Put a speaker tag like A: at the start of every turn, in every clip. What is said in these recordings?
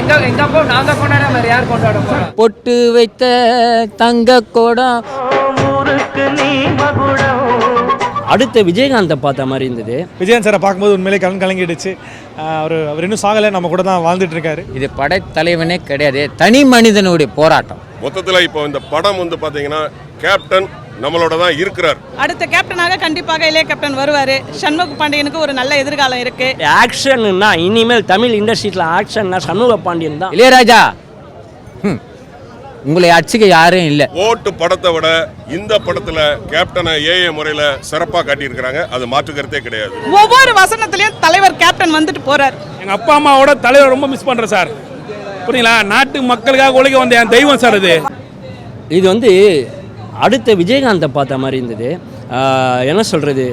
A: எங்க அப்பா நாங்க கொண்டாட மாதிரி யார் கொண்டாட போறோம்?
B: பொட்டு வைத்த தங்க கோடம்.
C: அடுத்த விஜயகாந்தை பார்த்த மாதிரி இருந்தது.
D: விஜயகாந்த் சாரை பார்க்கும்போது உண்மையிலே கலங்கிடுச்சு. அவர் இன்னும் சாகலை, நம்ம கூட தான் வாழ்ந்துட்டு இருக்காரு.
B: இது படைத்தலைவனே கிடையாது, தனி மனிதனுடைய போராட்டம்.
E: மொத்தத்தில் இப்போ இந்த படம் வந்து பார்த்தீங்கன்னா கேப்டன் நம்மளோட தான் இருக்கிறார்.
F: அடுத்த கேப்டனாக கண்டிப்பாக இளைய கேப்டன் வருவார். சண்முக பாண்டியனுக்கு ஒரு நல்ல எதிர்காலம் இருக்கு.
C: ஆக்ஷன்னா இனிமேல் தமிழ் இண்டஸ்ட்ரியில் ஆக்ஷன்னா சண்முக பாண்டியன் தான்.
B: இளையராஜா உங்களை அச்சுக்க யாரும் இல்லை.
E: ஓட்டு படத்தை விட இந்த படத்துல கேப்டனை ஏஏ முறையில் சிறப்பாக காட்டியிருக்கிறாங்க. அது மாற்றுக்கிறதே கிடையாது.
F: ஒவ்வொரு வசனத்திலையும் தலைவர் கேப்டன் வந்துட்டு போறார்.
G: எங்கள் அப்பா அம்மாவோட தலைவர் ரொம்ப மிஸ் பண்ணுறேன் சார். புரியுங்களா? நாட்டு மக்களுக்காக உழைக்க வந்த என் தெய்வம் சார்.
C: இது வந்து அடுத்த விஜயகாந்தை பார்த்த மாதிரி இருந்தது. என்ன சொல்கிறது,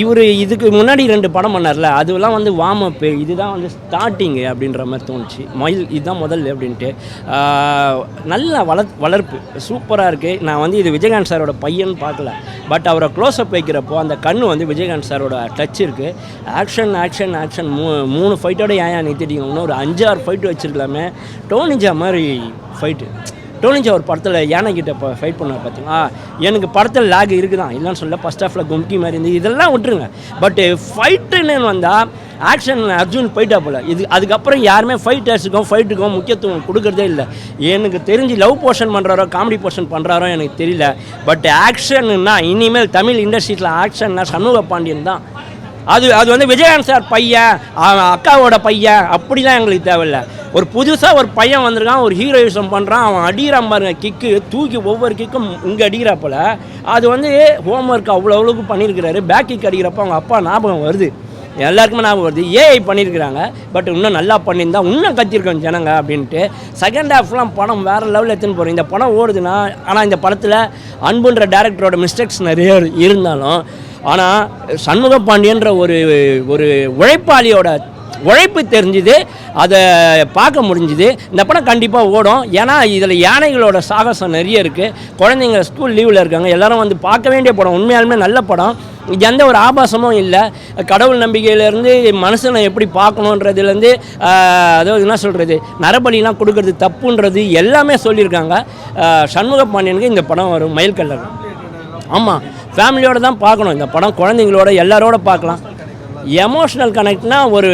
C: இவர் இதுக்கு முன்னாடி 2 படம் பண்ணார்ல, அதுவெல்லாம் வந்து வார்ம் அப்பு, இதுதான் வந்து ஸ்டார்டிங்கு அப்படின்ற மாதிரி தோணுச்சு. இதுதான் முதல் அப்படின்ட்டு. நல்ல வளர்ப்பு சூப்பராக இருக்குது. நான் வந்து இது விஜயகாந்த் சாரோட பையன் பார்க்கல, பட் அவரை க்ளோஸ்அப் வைக்கிறப்போ அந்த கண்ணு வந்து விஜயகாந்த் சாரோட டச் இருக்குது. ஆக்ஷன் ஆக்ஷன் ஆக்ஷன் 3 ஃபைட்டோட ஏன் நிறுத்திட்டீங்க? இன்னும் ஒரு 5-6 ஃபைட்டு வச்சுருக்கலாமே. டோனிஜா மாதிரி ஃபைட்டு. டோனிஜா ஒரு படத்தில் யானைக்கிட்ட இப்போ ஃபைட் பண்ண பார்த்தீங்களா? எனக்கு படத்தில் லேக் இருக்குதான், இல்லைன்னு சொல்ல. ஃபஸ்ட் ஹாஃபில் கும்கி மாதிரி இருந்து இதெல்லாம் விட்டுருங்க. பட்டு ஃபைட்டுன்னு வந்தால் ஆக்ஷன் அர்ஜுன் போயிட்டா போல். அதுக்கப்புறம் யாருமே ஃபைட்டுக்கும் முக்கியத்துவம் கொடுக்குறதே இல்லை. எனக்கு தெரிஞ்சு லவ் போர்ஷன் பண்ணுறாரோ காமெடி போர்ஷன் பண்ணுறாரோ எனக்கு தெரியல. பட் ஆக்ஷன்னா இனிமேல் தமிழ் இண்டஸ்ட்ரியில் ஆக்ஷன்னா சண்முக பாண்டியன் தான். அது வந்து விஜயகாந்த் சார் பையன், அக்காவோட பையன் அப்படிலாம் எங்களுக்கு தேவையில்லை. ஒரு புதுசாக ஒரு பையன் வந்திருக்கான், ஒரு ஹீரோயிசம் பண்ணுறான், அவன் அடிக்கிறான் பாருங்க, கிக்கு தூக்கி ஒவ்வொரு கிக்கும் இங்கே அடிக்கிறாப்போல். அது வந்து ஹோம் ஒர்க் அவ்வளோவுக்கு பண்ணியிருக்கிறாரு. பேக் கிக் அடிக்கிறப்போ அவங்க அப்பா ஞாபகம் வருது, எல்லாருக்குமே ஞாபகம் வருது. ஏஐ பண்ணியிருக்கிறாங்க, பட் இன்னும் நல்லா பண்ணியிருந்தா இன்னும் கத்திருக்கோம் ஜனங்க அப்படின்ட்டு. செகண்ட் ஹாஃப்லாம் படம் வேறு லெவலில் எடுத்துன்னு போகிறோம். இந்த படம் ஓடுதுன்னா, ஆனால் இந்த படத்தில் அன்புன்ற டேரக்டரோட மிஸ்டேக்ஸ் நிறைய இருந்தாலும், ஆனால் சண்முக பாண்டியன்ற ஒரு உழைப்பாளியோட உழைப்பு தெரிஞ்சுது, அதை பார்க்க முடிஞ்சுது. இந்த படம் கண்டிப்பாக ஓடும். ஏன்னா இதில் யானைகளோட சாகசம் நிறைய இருக்குது. குழந்தைங்க ஸ்கூல் லீவில் இருக்காங்க, எல்லோரும் வந்து பார்க்க வேண்டிய படம். உண்மையாலுமே நல்ல படம். இது எந்த ஒரு ஆபாசமும் இல்லை. கடவுள் நம்பிக்கையிலேருந்து மனுஷனை எப்படி பார்க்கணுன்றதுலேருந்து, அதாவது என்ன சொல்கிறது, நரபலிலாம் கொடுக்கறது தப்புன்றது எல்லாமே சொல்லியிருக்காங்க. சண்முக பாண்டியனுக்கு இந்த படம் வரும் மைல்கல்லர். ஆமாம், ஃபேமிலியோடு தான் பார்க்கணும் இந்த படம். குழந்தைங்களோட எல்லாரோட பார்க்கலாம். எமோஷ்னல் கனெக்ட்னா ஒரு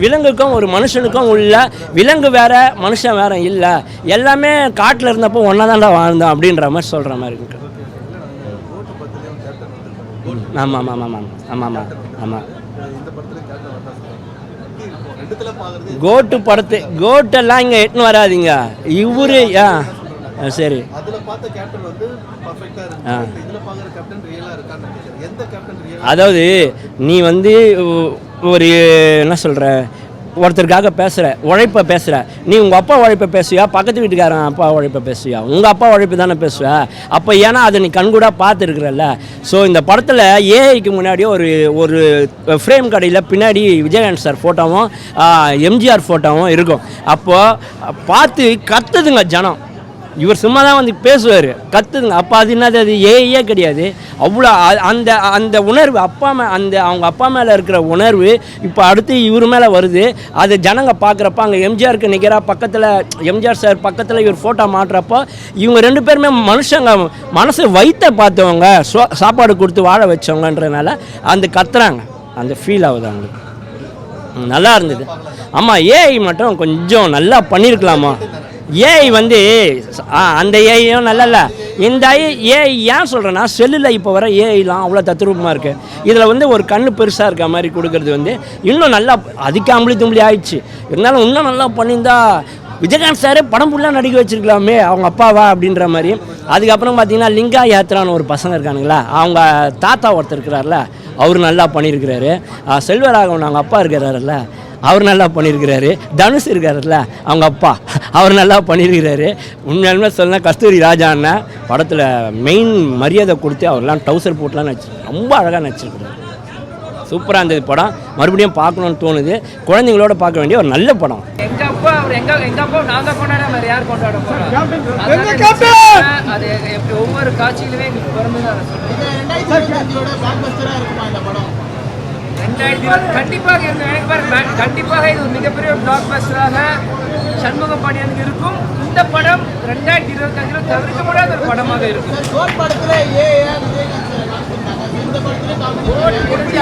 C: விலங்குக்கும் ஒரு மனுஷனுக்கும் உள்ள, விலங்கு வேறு மனுஷன் வேறு இல்லை, எல்லாமே காட்டில் இருந்தப்போ ஒன்றா தான்டா வாழ்ந்தோம் அப்படின்ற மாதிரி சொல்கிற மாதிரி இருக்கு. ஆமாம் ஆமாம் ஆமாம் ஆமாம் ஆமாம் ஆமாம். கோட்டு படத்து கோட்டெல்லாம் இங்கே எட்டுன்னு வராதிங்க. இவரு சரி, அதாவது நீ வந்து ஒரு என்ன சொல்கிற, ஒருத்தருக்காக பேசுகிற, உழைப்பை பேசுகிற. நீ உங்கள் அப்பா உழைப்பை பேசுவியா, பக்கத்து வீட்டுக்காரன் அப்பா உழைப்பை பேசுவியா? உங்கள் அப்பா உழைப்பு தானே பேசுவ. அப்போ ஏன்னா அதை நீ கண்கூடாக பார்த்துருக்குறல்ல. ஸோ இந்த படத்தில் ஏஐக்கு முன்னாடியே ஒரு ஃப்ரேம் கடையில் பின்னாடி விஜயகாந்த் சார் ஃபோட்டோவும் எம்ஜிஆர் ஃபோட்டோவும் இருக்கும். அப்போது பார்த்து கத்துதுங்க ஜனம். இவர் சும்மா தான் வந்து பேசுவார், கத்துதுங்க. அப்போ அது என்னது, அது ஏஐயே கிடையாது. அவ்வளோ அந்த உணர்வு அவங்க அப்பா மேலே இருக்கிற உணர்வு இப்போ அடுத்து இவர் மேலே வருது. அது ஜனங்க பார்க்குறப்ப அங்கே எம்ஜிஆருக்கு நிற்கிறா பக்கத்தில், எம்ஜிஆர் சார் பக்கத்தில் இவர் ஃபோட்டோ மாட்டுறப்போ இவங்க 2 பேருமே மனுஷங்க, மனசு வைத்த பார்த்தவங்க, சாப்பாடு கொடுத்து வாழ வச்சவங்கன்றதுனால அந்த கத்துறாங்க, அந்த ஃபீல் ஆகுது அவங்களுக்கு. நல்லா இருந்தது. ஆமாம், ஏஐ மட்டும் கொஞ்சம் நல்லா பண்ணியிருக்கலாமா. ஏஐ வந்து அந்த ஏஐயும் நல்ல இந்த ஏஐ ஏன் சொல்கிறேன்னா, செல்லில் இப்போ வர ஏஐலாம் அவ்வளோ தத்ரூபமாக இருக்குது. இதில் வந்து ஒரு கண்ணு பெருசாக இருக்க மாதிரி கொடுக்கறது வந்து இன்னும் நல்லா, அதுக்கு அம்பளி தும்பளி ஆயிடுச்சு. இருந்தாலும் இன்னும் நல்லா பண்ணியிருந்தா விஜயகாந்த் சாரே படம் ஃபுல்லாக நடிக்க வச்சுருக்கலாமே அவங்க அப்பாவா அப்படின்ற மாதிரி. அதுக்கப்புறம் பார்த்தீங்கன்னா லிங்கா யாத்ரான்னு ஒரு பசங்க இருக்கானுங்களா, அவங்க தாத்தா ஒருத்தர் இருக்கிறார்ல, அவர் நல்லா பண்ணியிருக்கிறாரு. செல்வராகவன் அவங்க அப்பா இருக்கிறாருல்ல, அவர் நல்லா பண்ணியிருக்கிறாரு. தனுஷ் இருக்காருல்ல அவங்க அப்பா, அவர் நல்லா பண்ணியிருக்கிறாரு. உண்மையாலுமே சொல்லலாம், கஸ்தூரி ராஜா அண்ணன் படத்தில் மெயின் மரியாதை கொடுத்து அவர்லாம் டவுசர் போட்டுலாம் ரொம்ப அழகாக நடிச்சிருக்கிறார். சூப்பராக இருந்தது படம். மறுபடியும் பார்க்கணுன்னு தோணுது. குழந்தைங்களோட பார்க்க வேண்டிய ஒரு நல்ல படம்.
A: எங்க அப்பா நாங்க கொண்டாட மாதிரி யார் கொண்டாட போறோம்? அது எப்படி ஒவ்வொரு காட்சியிலுமே பிறந்து 2020 கண்டிப்பாக இருக்கும். எனக்கு பாருங்க, கண்டிப்பாக இது ஒரு மிகப்பெரிய பிளாக் பஸ்டராக சண்முக பாண்டியனுக்கு இருக்கும். இந்த படம் 2025 தவிர்க்க முடியாத ஒரு படமாக இருக்கும்.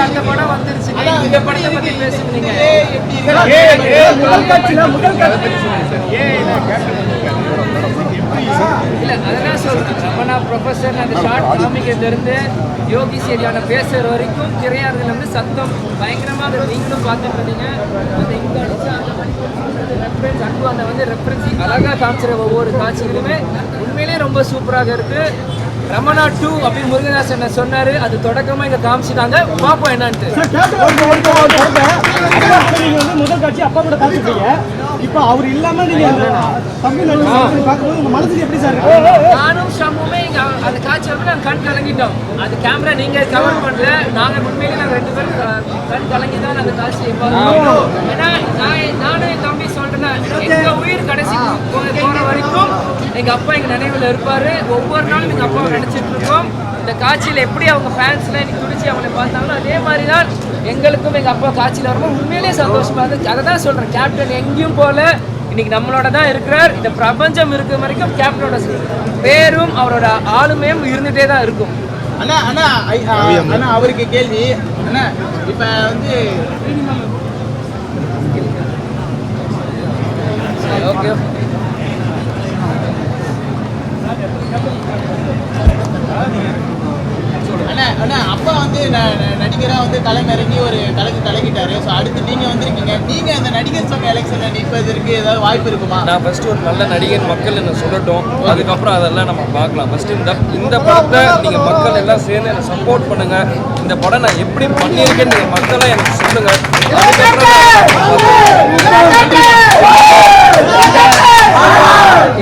A: அந்த படம் வந்துருச்சு. இந்த படத்தை பத்தி பேசுறீங்க. இல்ல அதெல்லாம் சொல்றேன். ரமணா ப்ரொஃபஸர் அந்த ஷார்ட் காமிக்ல இருந்து யோகி சரியான பேசுற வரைக்கும் திரையாளர்கள் வந்து சத்தம் பயங்கரமா நீங்களும் பார்த்துட்டு இருந்தீங்க. அந்த இங்க அடிச்சா அந்த வந்து ரெஃபரன்ஸ் அழகா காமிச்சிற ஒவ்வொரு காட்சிகளுமே உண்மையிலேயே ரொம்ப சூப்பராக இருக்கு. ரமணா 2 அப்படின்னு முருகதாசன் சொன்னாரு. அது தொடக்கமா இங்க காமிச்சிட்டாங்க. பாப்போம் என்னன்ட்டு.
H: முதல் காட்சி அப்பா கூட காமிச்சிட்டீங்க. இப்போ அவர் இல்லாம நீங்க தம்பி பார்க்கும்போது உங்க மனசுக்கு எப்படி சார் இருக்கு?
A: நானும் ஷம்முமே இங்க அந்த காட்சியை வந்து நாங்கள் கண் கலங்கிட்டோம். அது கேமரா நீங்க கவர் பண்ணல. நாங்கள் உண்மையிலே நாங்கள் 2 பேரும் கண் கலங்கி தான் அந்த காட்சியை பார்த்தோம். ஏன்னா நானும் என் தம்பி சொல்றேன்னா எங்க உயிர் கடைசி போற வரைக்கும் எங்க அப்பா எங்க நினைவுல இருப்பாரு. ஒவ்வொரு நாளும் எங்க அப்பாவை நினைச்சிட்டு இருக்கோம். இந்த காட்சியில் எப்படி அவங்க ஃபேன்ஸ்லாம் இன்னைக்கு துடிச்சு அவங்களை பார்த்தாங்களோ அதே மாதிரி தான் எங்களுக்கும் எங்கள் அப்பா காட்சியில் வரும்போது உண்மையிலேயே சந்தோஷமாக இருந்துச்சு. அதை தான் சொல்கிறேன், கேப்டன் எங்கேயும் போல இன்னைக்கு நம்மளோட தான் இருக்கிறார். இந்த பிரபஞ்சம் இருக்கிற வரைக்கும் கேப்டனோட பேரும் அவரோட ஆளுமையும் இருந்துகிட்டே தான் இருக்கும்.
H: அண்ணா அண்ணா அண்ணா அவருக்கு கேள்வி. அண்ணா இப்போ வந்து
A: ஓகே
H: அண்ணா அப்பா வந்து நடிகராக வந்து களமிறங்கி ஒரு கலக்கிட்டாரு. ஸோ அடுத்து நீங்கள் வந்திருக்கீங்க. நீங்கள் அந்த நடிகர் சங்க எலெக்ஷனில் நிற்பதற்கு ஏதாவது வாய்ப்பு இருக்குமா?
I: நான் ஃபஸ்ட்டு ஒரு நல்ல நடிகர் மக்கள் என்ன சொல்லட்டும், அதுக்கப்புறம் அதெல்லாம் நம்ம பார்க்கலாம். ஃபஸ்ட்டு இந்த படத்தை நீங்கள் மக்கள் எல்லாம் சேர்ந்து என்னை சப்போர்ட் பண்ணுங்கள். இந்த படம் நான் எப்படி பண்ணியிருக்கேன்னு நீங்கள் மக்களாக எனக்கு சொல்லுங்கள்.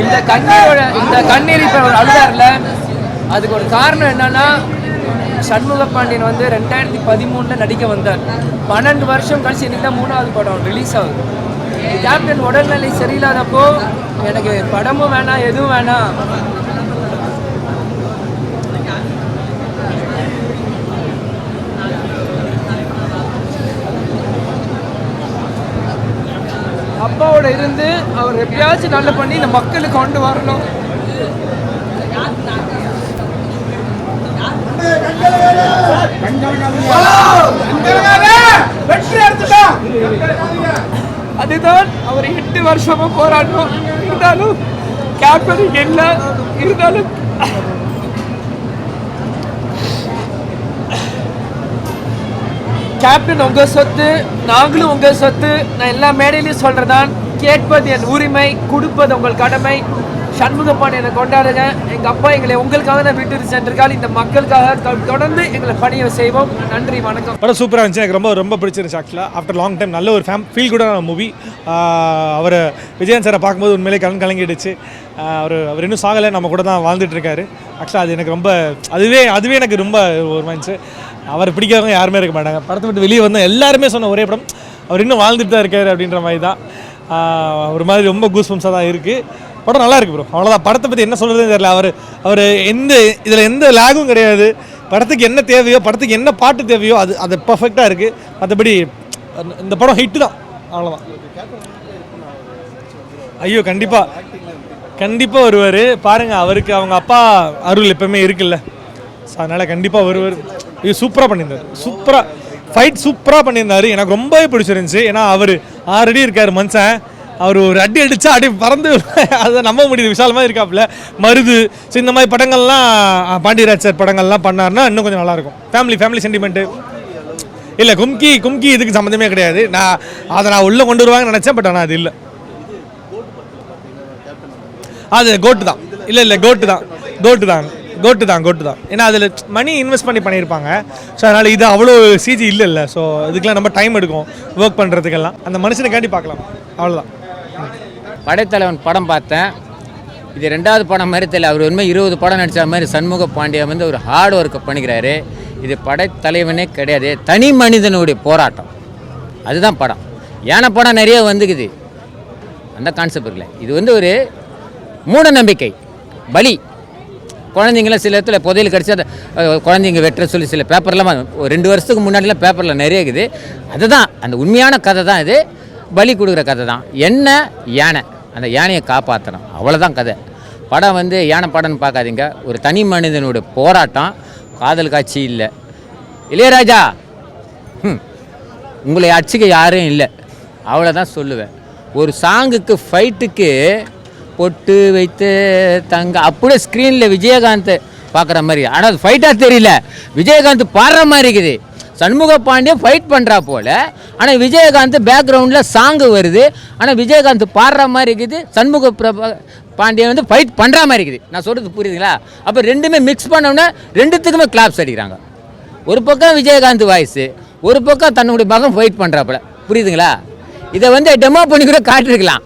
A: இந்த கண்ணீர் இப்போ அவர் அழுதார்ல, அதுக்கு ஒரு காரணம் என்னன்னா சண்முக பாண்டியன் வந்து 2013 நடிக்க வந்தார். 12 வருஷம் கழிச்சு இன்னைக்கு தான் 3வது படம் ரிலீஸ் ஆகுது. கேப்டன் உடல்நிலை சரியில்லாதப்போ எனக்கு படமும் வேணாம் எதுவும் வேணாம், அப்பாவோட இருந்து அவர் எப்பயாச்சும் நல்ல பண்ணி இந்த மக்களுக்கு கொண்டு வரணும். அதுதான் அவர் 8 வருஷமா போராடணும். இருந்தாலும் கேப்டன் என்ன இருந்தாலும் கேப்டன் உங்க சொத்து, நாங்களும் உங்க சொத்து. நான் எல்லா மேடையிலையும் சொல்றதான், கேட்பது என் உரிமை, கொடுப்பது உங்கள் கடமை. சண்முக பாண்டியனை கொண்டாடுங்க. எங்கள் அப்பா எங்களை உங்களுக்காக தான் விட்டு சென்றிருக்காரு. இந்த மக்களுக்காக தொடர்ந்து எங்களை பணியை செய்வோம். நன்றி, வணக்கம்.
D: படம் சூப்பராக இருந்துச்சு. எனக்கு ரொம்ப பிடிச்சிருந்துச்சு. ஆக்சுவலாக ஆஃப்டர் லாங் டைம் நல்ல ஒரு ஃபீல் குடான மூவி. அவர் விஜயன் சாரை பார்க்கும்போது உண்மையிலே கலங்கிடுச்சு. அவர் இன்னும் சாகலை, நம்ம கூட தான் வாழ்ந்துட்டுருக்காரு. ஆக்சுவலாக அது எனக்கு ரொம்ப அதுவே எனக்கு ரொம்ப ஒரு மைண்ட்ஸு. அவர் பிடிக்காதவங்க யாருமே இருக்க மாட்டாங்க. படத்தை விட்டு வெளியே வந்தால் எல்லாருமே சொன்ன ஒரே படம் அவர் இன்னும் வாழ்ந்துட்டு தான் இருக்கார் அப்படின்ற மாதிரி தான். ஒரு மாதிரி ரொம்ப கூஸ்பம்ஸாக தான் இருக்குது. படம் நல்லா இருக்குது ப்ரோ, அவ்வளோதான். படத்தை பற்றி என்ன சொல்கிறதுன்னு தெரியல. அவர் இதில் எந்த லேகும் கிடையாது. படத்துக்கு என்ன தேவையோ, படத்துக்கு என்ன பாட்டு தேவையோ அது பர்ஃபெக்டாக இருக்குது. மற்றபடி இந்த படம் ஹிட்டு தான், அவ்வளோதான். ஐயோ கண்டிப்பாக வருவார். பாருங்கள், அவருக்கு அவங்க அப்பா அருள் எப்பவுமே இருக்குல்ல. ஸோ அதனால் கண்டிப்பாக வருவார். இது சூப்பராக பண்ணியிருந்தார். ஃபைட் சூப்பராக பண்ணியிருந்தார். எனக்கு ரொம்பவே பிடிச்சிருந்துச்சி. ஏன்னா அவர் ஆல்ரெடி இருக்கார் மனுஷன். அவர் ஒரு அடி அடித்தா அடி பறந்து அதை நம்ப முடியுது. விசாலமாக இருக்காப்புல மருது. ஸோ இந்த மாதிரி படங்கள்லாம் பாண்டியராஜ் சார் படங்கள்லாம் பண்ணார்னா இன்னும் கொஞ்சம் நல்லாயிருக்கும். ஃபேமிலி சென்டிமெண்ட்டு இல்லை. கும்கி இதுக்கு சம்மந்தமே கிடையாது. நான் உள்ளே கொண்டு வருவாங்கன்னு நினச்சேன். பட் ஆனால் அது இல்லை. அது கோட்டு தான். இல்லை கோட்டு தான். ஏன்னா அதில் மணி இன்வெஸ்ட் பண்ணியிருப்பாங்க. ஸோ அதனால் இது அவ்வளோ சிஜி இல்லை. ஸோ இதுக்கெலாம் நம்ம டைம் எடுக்கும் ஒர்க் பண்ணுறதுக்கெல்லாம். அந்த மனுஷனுக்காண்டி பார்க்கலாம், அவ்வளோதான்.
B: படைத்தலைவன் படம் பார்த்தேன். இது 2வது படம் மாதிரி தெரியல. அவர் உண்மை 20 படம் நடித்த மாதிரி சண்முக பாண்டியன் வந்து ஒரு ஹார்ட் ஒர்க்கை பண்ணிக்கிறாரு. இது படைத்தலைவனே கிடையாது, தனி மனிதனுடைய போராட்டம். அதுதான் படம். ஏன்னா படம் நிறைய வந்துக்குது, அந்த கான்செப்ட் இருக்குல்ல. இது வந்து ஒரு மூட நம்பிக்கை, பலி, குழந்தைங்களாம் சில இடத்துல புதையல் கடிச்சு அதை குழந்தைங்க வெட்டுற சொல்லி சில பேப்பர்லாம் ஒரு 2 வருஷத்துக்கு முன்னாடிலாம் பேப்பரில் நிறைய இருக்குது. அதுதான் அந்த உண்மையான கதை தான் இது. பலி கொடுக்குற கதை தான். என்ன யானை, அந்த யானையை காப்பாற்றணும், அவ்வளோதான் கதை. படம் வந்து யானை படம்னு பார்க்காதீங்க, ஒரு தனி மனிதனுடைய போராட்டம், காதல் காட்சி இல்லை. இளையராஜா உங்களை அடிச்சுக்க யாரும் இல்லை, அவ்வளோதான் சொல்லுவேன். ஒரு சாங்குக்கு ஃபைட்டுக்கு பொட்டு வைத்து தங்க அப்படியே ஸ்க்ரீனில் விஜயகாந்த் பார்க்குற மாதிரி, ஆனால் அது ஃபைட்டாக தெரியல, விஜயகாந்த் பாடுற மாதிரி இருக்குது. சண்முக பாண்டியன் ஃபைட் பண்ணுறா போல், ஆனால் விஜயகாந்த் பேக்ரவுண்டில் சாங்கு வருது, ஆனால் விஜயகாந்த் பாடுற மாதிரி இருக்குது, சண்முக பாண்டியன் வந்து ஃபைட் பண்ணுற மாதிரி இருக்குது. நான் சொல்கிறது புரியுதுங்களா? அப்போ ரெண்டுமே மிக்ஸ் பண்ணோன்னா ரெண்டுத்துக்குமே கிளாப்ஸ் அடிக்கிறாங்க. ஒரு பக்கம் விஜயகாந்த் வாய்ஸு, ஒரு பக்கம் தன்னுடைய மகன் ஃபைட் பண்ணுறாப்புல, புரியுதுங்களா? இதை வந்து டெமோ பண்ணி கூட காட்டிருக்கலாம்,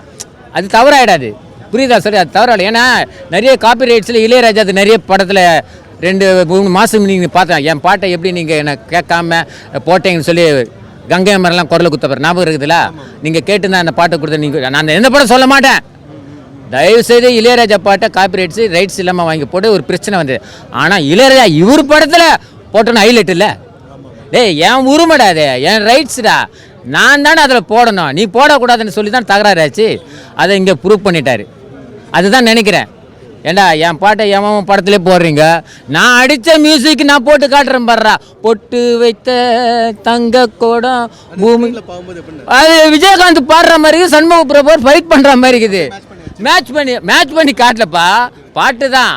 B: அது தவறாயிடாது. புரியுதா? சரி, அது தவறாயிடும். ஏன்னா நிறைய காப்பி ரைட்ஸில் இளையராஜா அது நிறைய படத்தில் 2-3 மாதம் நீங்கள் பார்த்தேன், என் பாட்டை எப்படி நீங்கள் என்னை கேட்காம போட்டீங்கன்னு சொல்லி கங்கை மரம்லாம் குரலை குத்தப்பற ஞாபகம் இருக்குதுல்ல? நீங்கள் கேட்டுருந்தா அந்த பாட்டை கொடுத்த நீங்கள், நான் எந்த படம் சொல்ல மாட்டேன். தயவுசெய்து இளையராஜா பாட்டை காப்பி ரைட்ஸ் இல்லாமல் வாங்கி போட்டு ஒரு பிரச்சனை வந்து. ஆனால் இளையராஜா இவர் படத்தில் போட்டோன்னு ஹைலைட் இல்லை. டேய், என் உரிமைடா, அது என் ரைட்ஸ்டா, நான் தானே அதில் போடணும், நீ போடக்கூடாதுன்னு சொல்லி தான் தகராறாச்சு. அதை இங்கே ப்ரூவ் பண்ணிட்டாரு. அதுதான் நினைக்கிறேன். ஏண்டா என் பாட்டை எவன் படத்துலேயே போடுறீங்க, நான் அடித்த மியூசிக் நான் போட்டு காட்டுறேன் பாடுறா, பொட்டு வைத்த தங்க கோடம் பூமி, அது விஜயகாந்த் பாடுற மாதிரி இருக்குது, சண்முக பிரபு ஃபைட் பண்ணுற மாதிரி இருக்குது. மேட்ச் பண்ணி காட்டலப்பா, பாட்டு தான்.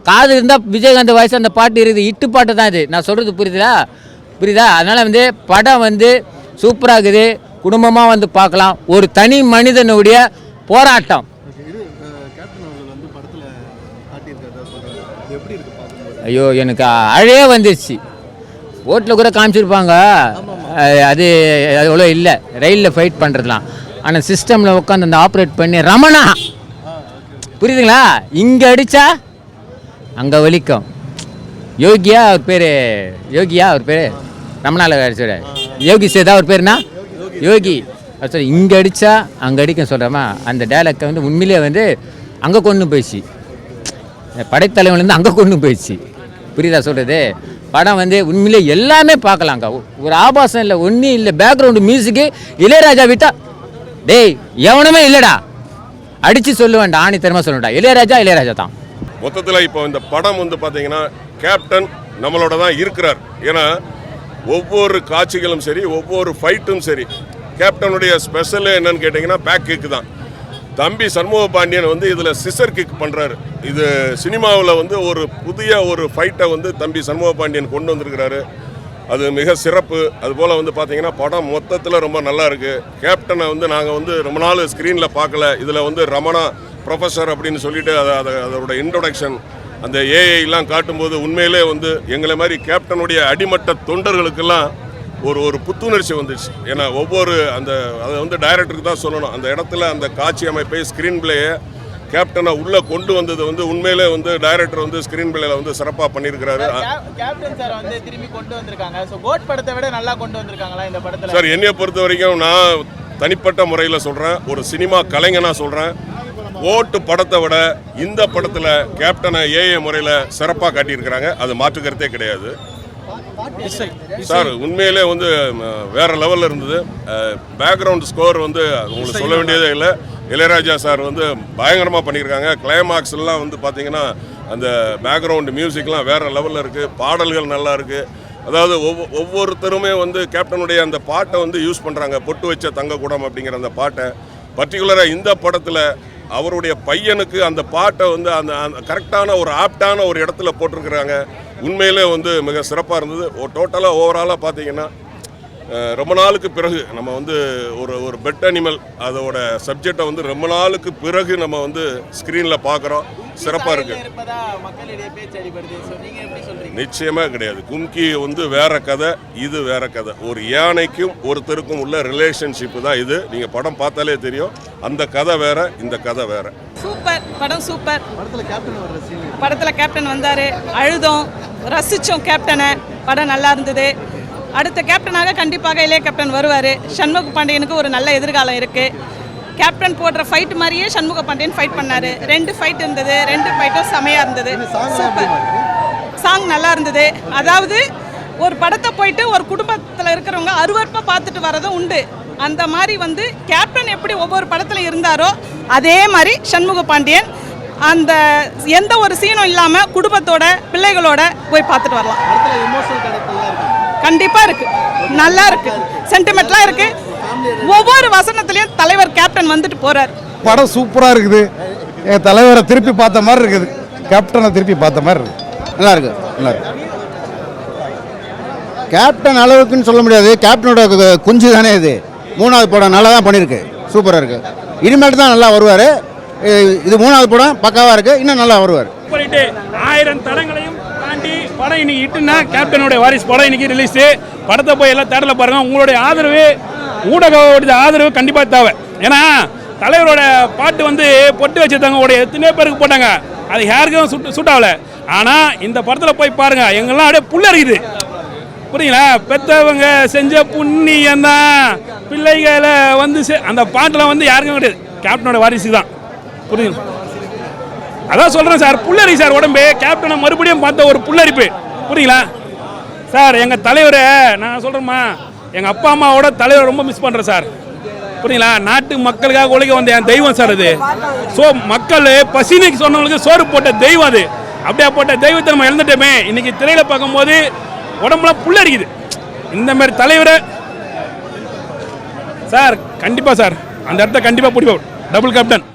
B: காது இருந்தால் விஜயகாந்த் வாய்ஸ் அந்த பாட்டு இருக்குது, இட்டு பாட்டு தான் இது. நான் சொல்கிறது புரியுதா? அதனால் வந்து படம் வந்து சூப்பராக இருக்குது, குடும்பமாக வந்து பார்க்கலாம். ஒரு தனி மனிதனுடைய போராட்டம். ஐயோ, எனக்கு அழையே வந்துடுச்சு. ஓட்டில் கூட காமிச்சிருப்பாங்க, அது அவ்வளோ இல்லை ரயிலில் ஃபைட் பண்ணுறதுலாம். ஆனால் சிஸ்டமில் உட்காந்து அந்த ஆப்ரேட் பண்ணி ரமணா, புரியுதுங்களா? இங்கே அடித்தா அங்கே வலிக்கும். யோகியா அவர் பேர் ரமணாவில் அடிச்சார், யோகி சேதா அவர் பேர்னா யோகி. சரி, இங்கே அடித்தா அங்கே அடிக்க சொல்கிறோமா, அந்த டைலாக்கை வந்து உண்மையிலே வந்து அங்கே கொண்டு போயிடுச்சு, படைத்தலைவன்லேருந்து அங்கே கொண்டு போயிடுச்சு. புரியுதா சொல்கிறது? படம் வந்து உண்மையிலே எல்லாமே பார்க்கலாங்க, ஒரு ஆபாசம் இல்லை, ஒன்றும் இல்லை. பேக்ரவுண்டு மியூசிக்கு இளையராஜா விட்டா டேய் எவனுமே இல்லைடா, அடித்து சொல்லுவேன்டா, ஆணித்தரமாக சொல்லுவேன்டா, இளையராஜா தான்.
E: மொத்தத்தில் இப்போ இந்த படம் வந்து பார்த்தீங்கன்னா கேப்டன் நம்மளோட தான் இருக்கிறார். ஏன்னா ஒவ்வொரு காட்சிகளும் சரி, ஒவ்வொரு ஃபைட்டும் சரி, கேப்டனுடைய ஸ்பெஷல் என்னன்னு கேட்டிங்கன்னா பேக் கிக்கு தான். தம்பி சண்முக பாண்டியன் வந்து இதில் சிசர் கிக் பண்ணுறாரு. இது சினிமாவில் வந்து ஒரு புதிய ஒரு ஃபைட்டை வந்து தம்பி சண்முக பாண்டியன் கொண்டு வந்திருக்கிறாரு. அது மிக சிறப்பு. அதுபோல் வந்து பார்த்தீங்கன்னா படம் மொத்தத்தில் ரொம்ப நல்லா இருக்குது. கேப்டனை வந்து நாங்கள் வந்து ரொம்ப நாள் ஸ்க்ரீனில் பார்க்கல. இதில் வந்து ரமணா ப்ரொஃபஸர் அப்படின்னு சொல்லிட்டு அதோட இன்ட்ரொடக்ஷன், அந்த ஏஐலாம் காட்டும்போது உண்மையிலே வந்து எங்களை மாதிரி கேப்டனுடைய அடிமட்ட தொண்டர்களுக்கெல்லாம் ஒரு புத்துணர்ச்சி வந்துச்சு. ஏன்னா அதை வந்து டைரக்டருக்கு தான் சொல்லணும். அந்த இடத்துல அந்த காட்சி அமைப்பை, ஸ்க்ரீன் பிளேயை, கேப்டனை உள்ளே கொண்டு வந்தது வந்து உண்மையிலே வந்து டைரக்டர் வந்து ஸ்க்ரீன் பிளேயில் வந்து சிறப்பாக பண்ணியிருக்கிறாரு.
H: கேப்டன் சார் வந்து திரும்பி கொண்டு வந்திருக்காங்க. ஸோ கோட் படத்தை விட நல்லா கொண்டு வந்திருக்காங்களா இந்த படத்தில்?
E: சார், என்னையை பொறுத்த வரைக்கும் நான் தனிப்பட்ட முறையில் சொல்கிறேன், ஒரு சினிமா கலைஞனாக சொல்கிறேன், ஓட்டு படத்தை விட இந்த படத்தில் கேப்டனை ஏஏ முறையில் சிறப்பாக காட்டியிருக்கிறாங்க. அது மாற்றுக்கருத்தே கிடையாது சார். உண்மையிலே வந்து வேற லெவலில் இருந்தது. பேக்ரவுண்ட் ஸ்கோர் வந்து உங்களுக்கு சொல்ல வேண்டியதே இல்லை. இளையராஜா சார் வந்து பயங்கரமாக பண்ணியிருக்காங்க. கிளைமாக்ஸ்லாம் வந்து பார்த்தீங்கன்னா அந்த பேக்ரவுண்ட் மியூசிக்லாம் வேற லெவலில் இருக்குது. பாடல்கள் நல்லா இருக்குது. அதாவது ஒவ்வொருத்தருமே வந்து கேப்டனுடைய அந்த பாட்டை வந்து யூஸ் பண்ணுறாங்க. பொட்டு வச்ச தங்க கூடம் அப்படிங்கிற அந்த பாட்டை பர்டிகுலராக இந்த படத்தில் அவருடைய பையனுக்கு அந்த பாட்டை வந்து அந்த கரெக்டான ஒரு ஆப்டான ஒரு இடத்துல போட்டிருக்கிறாங்க. உண்மையிலே வந்து மிக சிறப்பாக இருந்தது. டோட்டலாக ஓவராலாக பார்த்தீங்கன்னா ரொம்ப நாளுக்கு பிறகு நம்ம வந்து ஒரு பெட் அனிமல் அதோட சப்ஜெக்டை வந்து ரொம்ப நாளுக்கு பிறகு நம்ம வந்து ஸ்க்ரீனில் பார்க்குறோம். சிறப்பாக இருக்குது. நிச்சயமாக கிடையாது. கும்கி வந்து வேற கதை, இது வேற கதை. ஒரு யானைக்கும் ஒருத்தருக்கும் உள்ள ரிலேஷன்ஷிப்பு தான் இது. நீங்கள் படம் பார்த்தாலே தெரியும். அந்த கதை வேற, இந்த கதை வேற.
F: சூப்பர் படம், சூப்பர். படத்தில் கேப்டன் வந்தார், அழுதோம், ரசித்தோம் கேப்டனை. படம் நல்லா இருந்தது. அடுத்த கேப்டனாக கண்டிப்பாக இளைய கேப்டன் வருவார். சண்முக பாண்டியனுக்கு ஒரு நல்ல எதிர்காலம் இருக்குது. கேப்டன் போடுற ஃபைட் மாதிரியே சண்முக பாண்டியன் ஃபைட் பண்ணாரு. 2 ஃபைட் இருந்தது, 2 ஃபைட்டும் செமையாக இருந்தது. சூப்பர் சாங் நல்லா இருந்தது. அதாவது ஒரு படத்தை போயிட்டு ஒரு குடும்பத்தில் இருக்கிறவங்க அருவருப்பாக பார்த்துட்டு வரதும் உண்டு. அந்த மாதிரி வந்து கேப்டன் எப்படி ஒவ்வொரு படத்தில் இருந்தாரோ அதே மாதிரி சண்முக பாண்டியன் அந்த எந்த ஒரு சீனும் இல்லாமல் குடும்பத்தோட பிள்ளைகளோட போய் பார்த்துட்டு வரலாம். கண்டிப்பாக இருக்கு, நல்லா இருக்கு, சென்டிமெண்ட்லாம் இருக்கு. ஒவ்வொரு வசனத்துலேயும் தலைவர் கேப்டன் வந்துட்டு போறார்.
J: படம் சூப்பராக இருக்குது. என் தலைவரை திருப்பி பார்த்த மாதிரி இருக்குது, கேப்டனை திருப்பி பார்த்த மாதிரி இருக்குது. நல்லா இருக்கு, நல்லா இருக்கு. கேப்டன் அளவுக்குன்னு சொல்ல முடியாது, கேப்டனோட குஞ்சு தானே இது. 3வது படம் நல்லா தான் பண்ணியிருக்கு, சூப்பராக இருக்குது. இனிமேட்டு தான் நல்லா வருவார். இது 3வது படம் பக்காவாக இருக்குது, இன்னும் நல்லா வருவார்.
G: 1000 தடங்களையும் தாண்டி படம் இன்னைக்கு இட்டுனா கேப்டனுடைய வாரிசு படம் இன்னைக்கு ரிலீஸ். படத்தை போய் எல்லாம் தேடல பாருங்க. உங்களுடைய ஆதரவு, ஊடகோட ஆதரவு கண்டிப்பாக தேவை. ஏன்னா தலைவரோட பாட்டு வந்து பொட்டு வச்சிருந்தாங்க, எத்தனையோ பேருக்கு போட்டாங்க, அது யாருக்கும் சூட் ஆகல. ஆனால் இந்த படத்தில் போய் பாருங்க, எங்கெல்லாம் அப்படியே புல்லரிக்குது. புரியுங்களா? பெற்றவங்க செஞ்ச புண்ணியம் தான் பிள்ளைகளை வந்து அந்த பாட்டில் வந்து யாருக்கும் கிடையாது, கேப்டனோட வாரிசு தான். புரியுது? அதான் சொல்கிறேன் சார், புல்லரி சார் உடம்பு. கேப்டனை மறுபடியும் பார்த்த ஒரு புல்லரிப்பு. புரியுங்களா சார்? எங்கள் தலைவரை நான் சொல்கிறேம்மா, எங்கள் அப்பா அம்மாவோட தலைவரை ரொம்ப மிஸ் பண்ணுறேன் சார். புரியுங்களா? நாட்டு மக்களுக்காக உழைக்க வந்த என் தெய்வம் சார் அது. ஸோ மக்கள் பசினிக்கு சொன்னவங்களுக்கு சோறு போட்ட தெய்வம் அது. அப்படியே போட்ட தெய்வத்தை நம்ம இழந்துட்டோமே. இன்னைக்கு திரையில் பார்க்கும்போது உடம்புலாம் புல்லரிக்குது. இந்த மாதிரி தலைவரை சார் கண்டிப்பாக சார் அந்த இடத்த கண்டிப்பாக பிடிப்போம். Double captain.